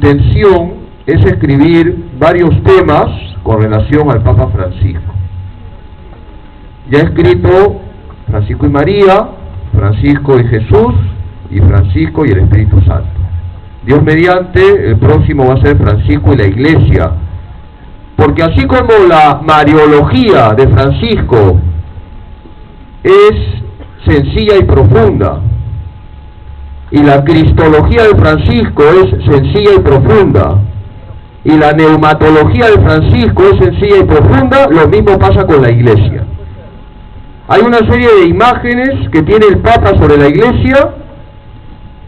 intención es escribir varios temas con relación al Papa Francisco. Ya he escrito Francisco y María, Francisco y Jesús, y Francisco y el Espíritu Santo. Dios mediante, el próximo va a ser Francisco y la Iglesia, porque así como la mariología de Francisco es sencilla y profunda, y la cristología de Francisco es sencilla y profunda, y la neumatología de Francisco es sencilla y profunda, lo mismo pasa con la Iglesia. Hay una serie de imágenes que tiene el Papa sobre la Iglesia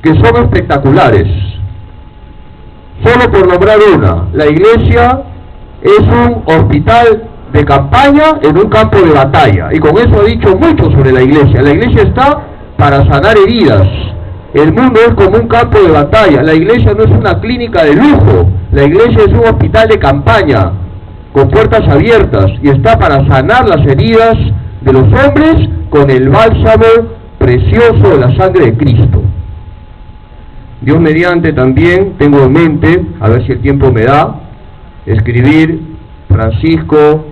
que son espectaculares. Solo por nombrar una, la Iglesia es un hospital de campaña en un campo de batalla, y con eso ha dicho mucho sobre la Iglesia. La Iglesia está para sanar heridas. El mundo es como un campo de batalla. La Iglesia no es una clínica de lujo, la Iglesia es un hospital de campaña con puertas abiertas, y está para sanar las heridas de los hombres con el bálsamo precioso de la sangre de Cristo. Dios mediante, también tengo en mente, a ver si el tiempo me da, escribir Francisco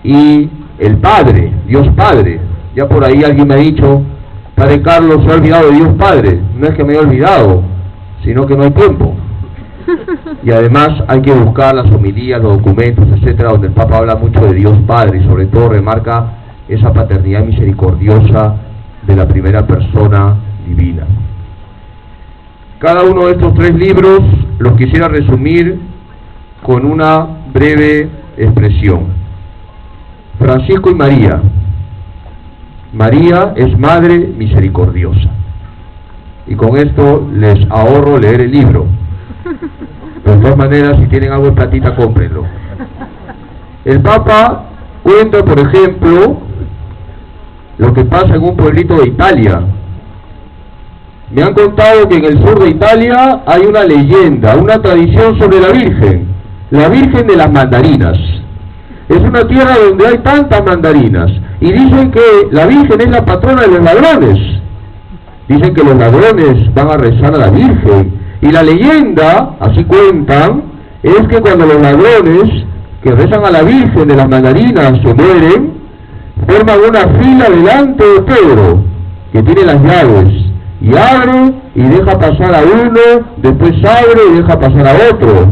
y el Padre, Dios Padre. Ya por ahí alguien me ha dicho: Padre Carlos, se ha olvidado de Dios Padre. No es que me haya olvidado, sino que no hay tiempo. Y además hay que buscar las homilías, los documentos, etcétera, donde el Papa habla mucho de Dios Padre, y sobre todo remarca esa paternidad misericordiosa de la primera persona divina. Cada uno de estos tres libros los quisiera resumir con una breve expresión. Francisco y María. María es Madre Misericordiosa. Y con esto les ahorro leer el libro. De todas maneras, si tienen algo de platita, cómprenlo. El Papa cuenta, por ejemplo, lo que pasa en un pueblito de Italia. Me han contado que en el sur de Italia hay una leyenda, una tradición sobre la Virgen de las mandarinas. Es una tierra donde hay tantas mandarinas, y dicen que la Virgen es la patrona de los ladrones. Dicen que los ladrones van a rezar a la Virgen, y la leyenda, así cuentan, es que cuando los ladrones que rezan a la Virgen de las mandarinas se mueren, forman una fila delante de Pedro, que tiene las llaves, y abre y deja pasar a uno, después abre y deja pasar a otro.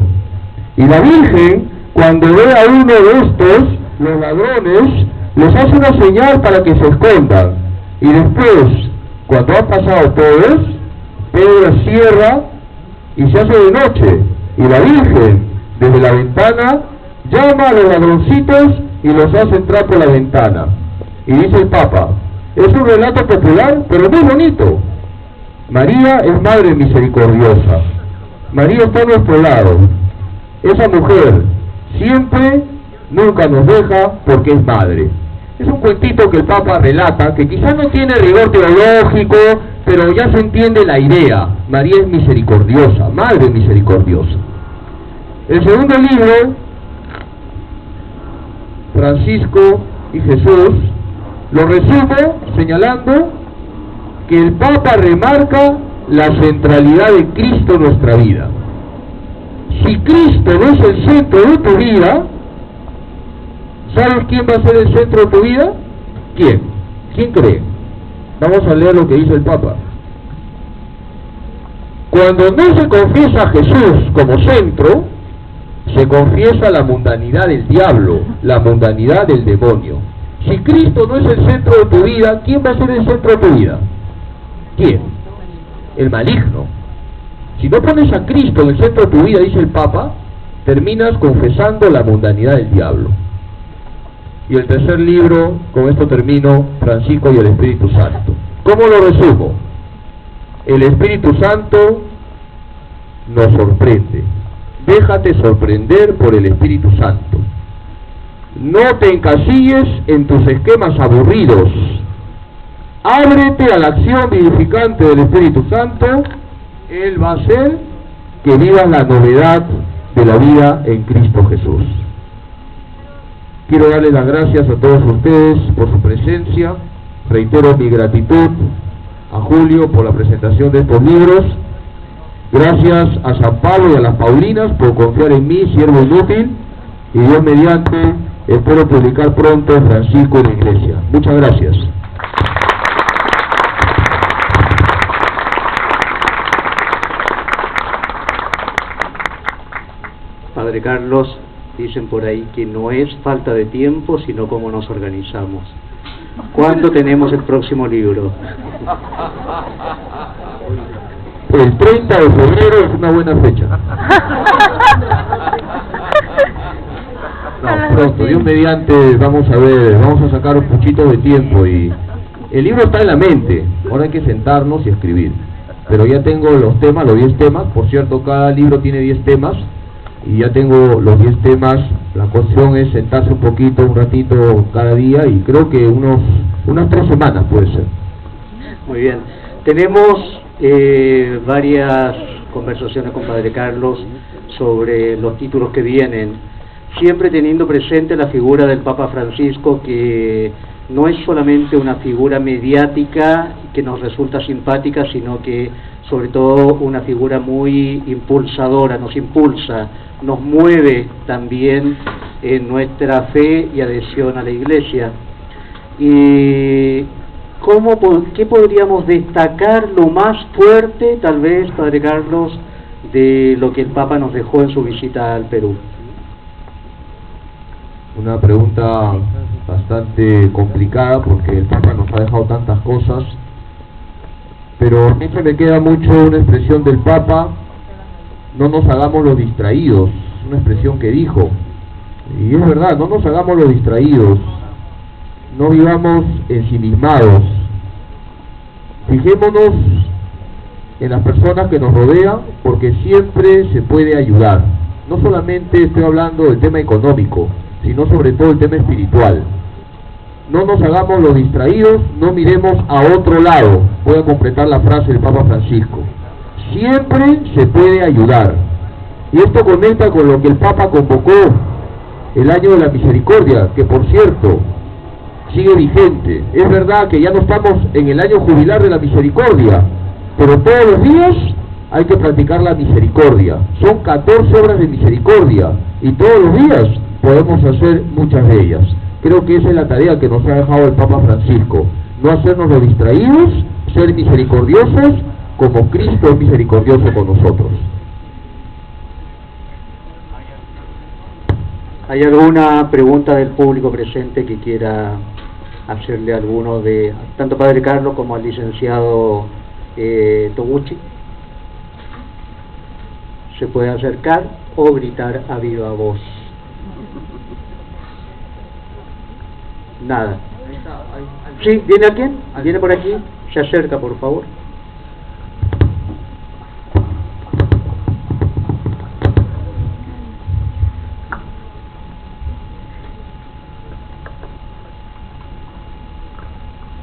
Y la Virgen, cuando ve a uno de estos, los ladrones, les hace una señal para que se escondan. Y después, cuando han pasado todos, Pedro cierra y se hace de noche. Y la Virgen, desde la ventana, llama a los ladroncitos y los hace entrar por la ventana. Y dice el Papa, es un relato popular, pero muy bonito. María es Madre Misericordiosa. María está a nuestro lado. Esa mujer siempre, nunca nos deja, porque es madre. Es un cuentito que el Papa relata, que quizás no tiene rigor teológico, pero ya se entiende la idea. María es misericordiosa, Madre Misericordiosa. El segundo libro, Francisco y Jesús, lo resumo señalando que el Papa remarca la centralidad de Cristo en nuestra vida. Si Cristo no es el centro de tu vida, ¿sabes quién va a ser el centro de tu vida? ¿Quién? ¿Quién cree? Vamos a leer lo que dice el Papa. Cuando no se confiesa a Jesús como centro, se confiesa la mundanidad del diablo, la mundanidad del demonio. Si Cristo no es el centro de tu vida, ¿quién va a ser el centro de tu vida? ¿Quién? El maligno. Si no pones a Cristo en el centro de tu vida, dice el Papa, terminas confesando la mundanidad del diablo. Y el tercer libro, con esto termino, Francisco y el Espíritu Santo. ¿Cómo lo resumo? El Espíritu Santo nos sorprende. Déjate sorprender por el Espíritu Santo. No te encasilles en tus esquemas aburridos. Ábrete a la acción vivificante del Espíritu Santo. Él va a hacer que vivas la novedad de la vida en Cristo Jesús. Quiero darles las gracias a todos ustedes por su presencia. Reitero mi gratitud a Julio por la presentación de estos libros. Gracias a San Pablo y a las Paulinas por confiar en mí, siervo inútil, y Dios mediante, espero publicar pronto Francisco en la Iglesia. Muchas gracias. Padre Carlos, dicen por ahí que no es falta de tiempo, sino cómo nos organizamos. ¿Cuándo tenemos el próximo libro? El 30 de febrero es una buena fecha. No, pronto, Dios mediante, vamos a ver, vamos a sacar un poquito de tiempo y el libro está en la mente, ahora hay que sentarnos y escribir. Pero ya tengo los temas, los 10 temas, por cierto, cada libro tiene 10 temas y ya tengo los 10 temas. La cuestión es sentarse un poquito, un ratito cada día y creo que unas 3 semanas puede ser. Muy bien, tenemos varias conversaciones con Padre Carlos sobre los títulos que vienen, siempre teniendo presente la figura del Papa Francisco, que no es solamente una figura mediática que nos resulta simpática, sino que sobre todo una figura muy impulsadora, nos impulsa, nos mueve también en nuestra fe y adhesión a la Iglesia. Y ¿qué podríamos destacar lo más fuerte, tal vez, Padre Carlos, de lo que el Papa nos dejó en su visita al Perú? Una pregunta bastante complicada porque el Papa nos ha dejado tantas cosas, pero a mí se me queda mucho una expresión del Papa: no nos hagamos los distraídos, una expresión que dijo, y es verdad, no nos hagamos los distraídos, no vivamos ensimismados, fijémonos en las personas que nos rodean, porque siempre se puede ayudar. No solamente estoy hablando del tema económico, sino sobre todo el tema espiritual. No nos hagamos los distraídos, no miremos a otro lado. Voy a completar la frase del Papa Francisco: siempre se puede ayudar. Y esto conecta con lo que el Papa convocó el año de la misericordia, que por cierto sigue vigente. Es verdad que ya no estamos en el año jubilar de la misericordia, pero todos los días hay que practicar la misericordia. Son 14 obras de misericordia y todos los días podemos hacer muchas de ellas. Creo que esa es la tarea que nos ha dejado el Papa Francisco: no hacernos los distraídos, ser misericordiosos como Cristo es misericordioso con nosotros. ¿Hay alguna pregunta del público presente que quiera hacerle a alguno de, tanto Padre Carlos como al licenciado Toguchi? Se puede acercar o gritar a viva voz. Nada. ¿Sí? ¿Viene alguien? ¿Viene por aquí? Se acerca, por favor.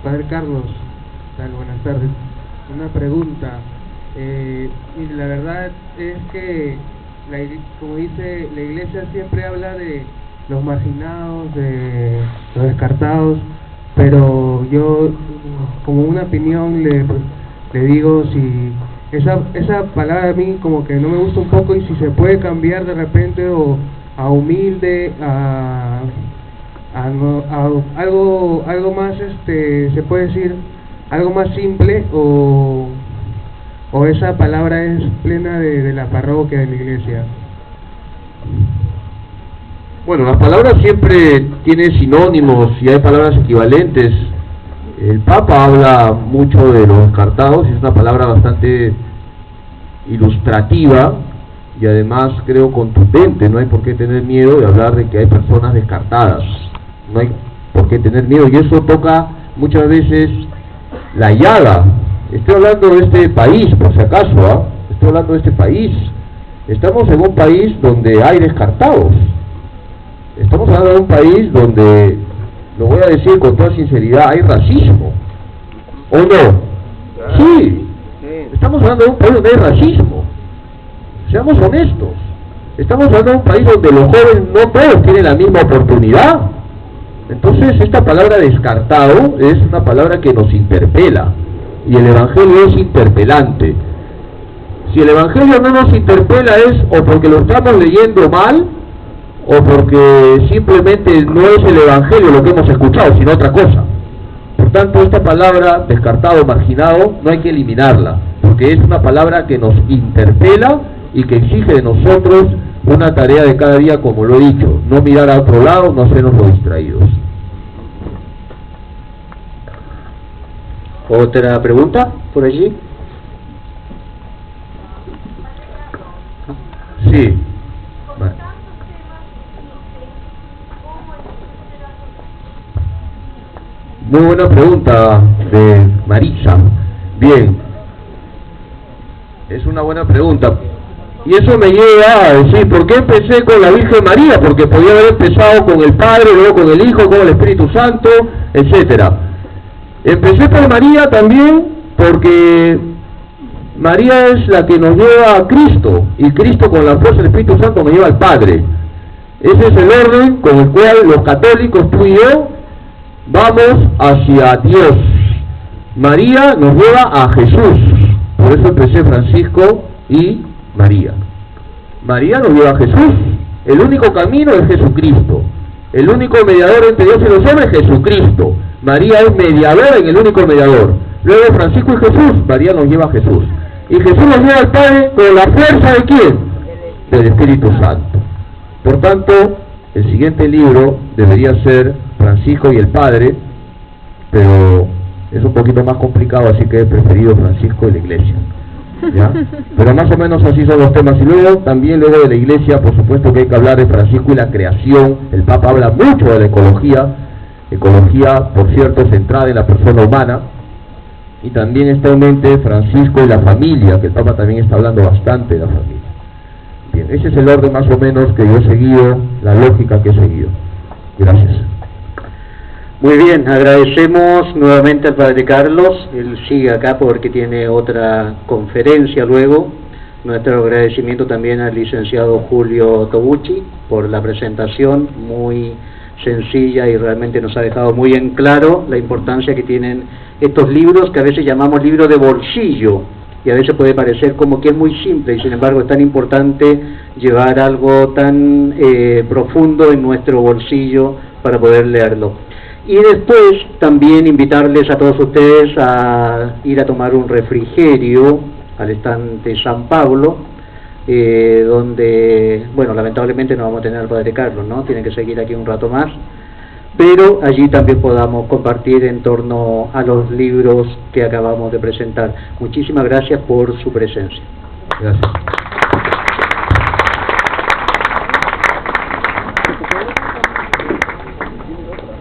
Padre Carlos, tal, buenas tardes. Una pregunta. Y la verdad es que, como dice, la Iglesia siempre habla de los marginados, de los descartados, pero yo, como una opinión, le digo si esa palabra a mí como que no me gusta un poco, y si se puede cambiar de repente o a humilde, a algo más, se puede decir algo más simple, o esa palabra es plena de la parroquia, de la Iglesia. Bueno, las palabras siempre tienen sinónimos y hay palabras equivalentes. El Papa habla mucho de los descartados, y es una palabra bastante ilustrativa y además creo contundente. No hay por qué tener miedo de hablar de que hay personas descartadas, no hay por qué tener miedo, y eso toca muchas veces la llaga. Estoy hablando de este país, por si acaso, estoy hablando de este país. Estamos en un país donde hay descartados. Estamos hablando de un país donde, lo voy a decir con toda sinceridad, hay racismo. ¿O no? Sí. Estamos hablando de un país donde hay racismo. Seamos honestos. Estamos hablando de un país donde los jóvenes no todos tienen la misma oportunidad. Entonces esta palabra descartado es una palabra que nos interpela, y el Evangelio es interpelante. Si el Evangelio no nos interpela es o porque lo estamos leyendo mal, o porque simplemente no es el Evangelio lo que hemos escuchado, sino otra cosa. Por tanto, esta palabra descartado, marginado, no hay que eliminarla, porque es una palabra que nos interpela y que exige de nosotros una tarea de cada día, como lo he dicho, no mirar a otro lado, no hacernos los distraídos. ¿Otra pregunta por allí? Sí. Vale. Muy buena pregunta de Marisa. Bien, es una buena pregunta. Y eso me lleva a decir, ¿por qué empecé con la Virgen María? Porque podía haber empezado con el Padre, luego con el Hijo, con el Espíritu Santo, etcétera. Empecé por María también porque María es la que nos lleva a Cristo, y Cristo con la fuerza del Espíritu Santo nos lleva al Padre. Ese es el orden con el cual los católicos, tú y yo, vamos hacia Dios. María nos lleva a Jesús, por eso empecé Francisco y María. María nos lleva a Jesús. El único camino es Jesucristo. El único mediador entre Dios y los hombres es Jesucristo. María es mediadora en el único mediador. Luego Francisco y Jesús, María nos lleva a Jesús. Y Jesús nos lleva al Padre con la fuerza ¿de quién? Del Espíritu Santo. Por tanto, el siguiente libro debería ser Francisco y el Padre, pero es un poquito más complicado, así que he preferido Francisco y la Iglesia. ¿Ya? Pero más o menos así son los temas. Y luego, también luego de la Iglesia, por supuesto que hay que hablar de Francisco y la creación. El Papa habla mucho de la ecología, por cierto, centrada en la persona humana. Y también está en mente Francisco y la familia, que el Papa también está hablando bastante de la familia. Bien, ese es el orden más o menos que yo he seguido, la lógica que he seguido. Gracias. Muy bien, agradecemos nuevamente al Padre Carlos. Él sigue acá porque tiene otra conferencia luego. Nuestro agradecimiento también al licenciado Julio Tobucci por la presentación muy sencilla, y realmente nos ha dejado muy en claro la importancia que tienen estos libros que a veces llamamos libros de bolsillo, y a veces puede parecer como que es muy simple, y sin embargo es tan importante llevar algo tan profundo en nuestro bolsillo para poder leerlo. Y después también invitarles a todos ustedes a ir a tomar un refrigerio al estante San Pablo, donde, bueno, lamentablemente no vamos a tener al Padre Carlos, ¿no? Tiene que seguir aquí un rato más, pero allí también podamos compartir en torno a los libros que acabamos de presentar. Muchísimas gracias por su presencia. Gracias.